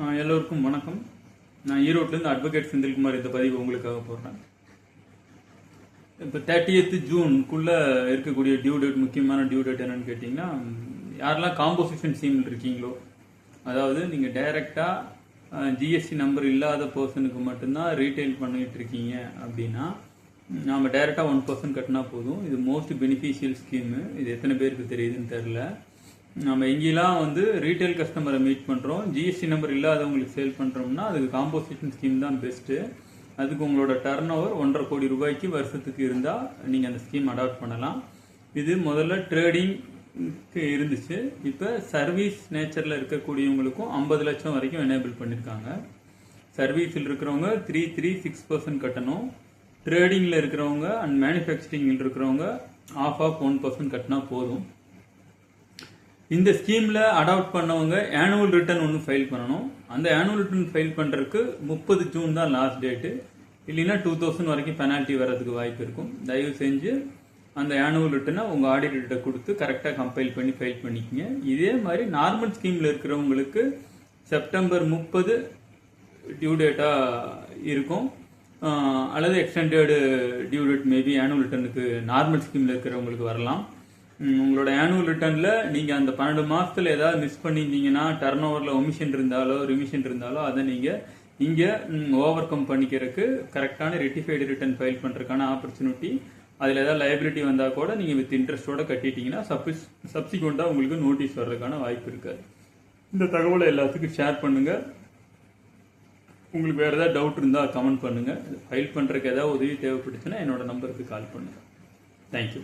எல்லோருக்கும் வணக்கம். நான் ஈரோட்டிலேருந்து அட்வொகேட் செந்தில்குமார் இந்த பதிவு உங்களுக்காக போடுறேன். இப்போ 30th ஜூனுக்குள்ளே இருக்கக்கூடிய டியூ டேட், முக்கியமான டியூ டேட் என்னன்னு கேட்டிங்கன்னா, யாரெல்லாம் காம்போசிஷன் ஸ்கீமில் இருக்கீங்களோ, அதாவது நீங்கள் டைரெக்டாக ஜிஎஸ்டி நம்பர் இல்லாத பர்சனுக்கு மட்டும்தான் ரீட்டைல் பண்ணிட்டு இருக்கீங்க அப்படின்னா, நாம் டைரெக்டாக 1% கட்டினா போதும். இது மோஸ்ட் பெனிஃபிஷியல் ஸ்கீமு. இது எத்தனை பேருக்கு தெரியுதுன்னு தெரில. நம்ம எங்கெல்லாம் ரீட்டைல் கஸ்டமரை மீட் பண்ணுறோம், ஜிஎஸ்டி நம்பர் இல்லாதவங்களுக்கு சேல் பண்ணுறோம்னா அதுக்கு காம்போசிஷன் ஸ்கீம் தான் பெஸ்ட்டு. அதுக்கு உங்களோட டர்ன் ஓவர் 1.5 கோடி ரூபாய்க்கு வருஷத்துக்கு இருந்தால் நீங்கள் அந்த ஸ்கீம் அடாப்ட் பண்ணலாம். இது முதல்ல ட்ரேடிங்க்கு இருந்துச்சு. இப்போ சர்வீஸ் நேச்சரில் இருக்கக்கூடியவங்களுக்கும் 50 லட்சம் வரைக்கும் எனேபிள் பண்ணியிருக்காங்க. சர்வீஸில் இருக்கிறவங்க 3.36% கட்டணும். ட்ரேடிங்கில் இருக்கிறவங்க அண்ட் மேனுஃபேக்சரிங்கில் இருக்கிறவங்க ஆஃப் 1% கட்டினா போதும். இந்த ஸ்கீமில் அடாப்ட் பண்ணவங்க ஆனுவல் ரிட்டர்ன் ஒன்று ஃபைல் பண்ணணும். அந்த ஆனுவல் ரிட்டர்ன் ஃபைல் பண்ணுறதுக்கு 30 ஜூன் தான் லாஸ்ட் டேட்டு. இல்லைன்னா 2000 வரைக்கும் பெனால்ட்டி வர்றதுக்கு வாய்ப்பு இருக்கும். தயவு செஞ்சு அந்த ஆனுவல் ரிட்டர்னை உங்கள் ஆடிட்டர்கிட்ட கொடுத்து கரெக்டாக கம்பைல் பண்ணி ஃபைல் பண்ணிக்கங்க. இதே மாதிரி நார்மல் ஸ்கீமில் இருக்கிறவங்களுக்கு செப்டம்பர் 30 டியூ டேட்டாக இருக்கும். அல்லது extended due date maybe annual ரிட்டர்னுக்கு நார்மல் ஸ்கீமில் இருக்கிறவங்களுக்கு வரலாம். உங்களோட ஆனுவல் ரிட்டர்னில் நீங்கள் அந்த 12 மாதத்தில் ஏதாவது மிஸ் பண்ணியிருந்தீங்கன்னா, டர்ன் ஓவரில் ஒமிஷன் இருந்தாலோ ரிமிஷன் இருந்தாலோ அதை நீங்கள் இங்கே ஓவர் கம் பண்ணிக்கிறதுக்கு கரெக்டான ரெட்டிஃபைடு ரிட்டர்ன் ஃபைல் பண்ணுறதுக்கான ஆப்பர்ச்சுனிட்டி. அதில் ஏதாவது லைபிலிட்டி வந்தால் கூட நீங்கள் வித் இன்ட்ரெஸ்ட்டோட கட்டிட்டீங்கன்னா சப்சிக்வெண்ட்டாக உங்களுக்கு நோட்டீஸ் வர்றதுக்கான வாய்ப்பு இருக்காது. இந்த தகவலை எல்லாத்துக்கும் ஷேர் பண்ணுங்கள். உங்களுக்கு வேறு ஏதாவது டவுட் இருந்தால் கமெண்ட் பண்ணுங்கள். ஃபைல் பண்ணுறதுக்கு ஏதாவது உதவி தேவைப்பட்டுச்சுன்னா என்னோட நம்பருக்கு கால் பண்ணுங்கள். தேங்க்யூ.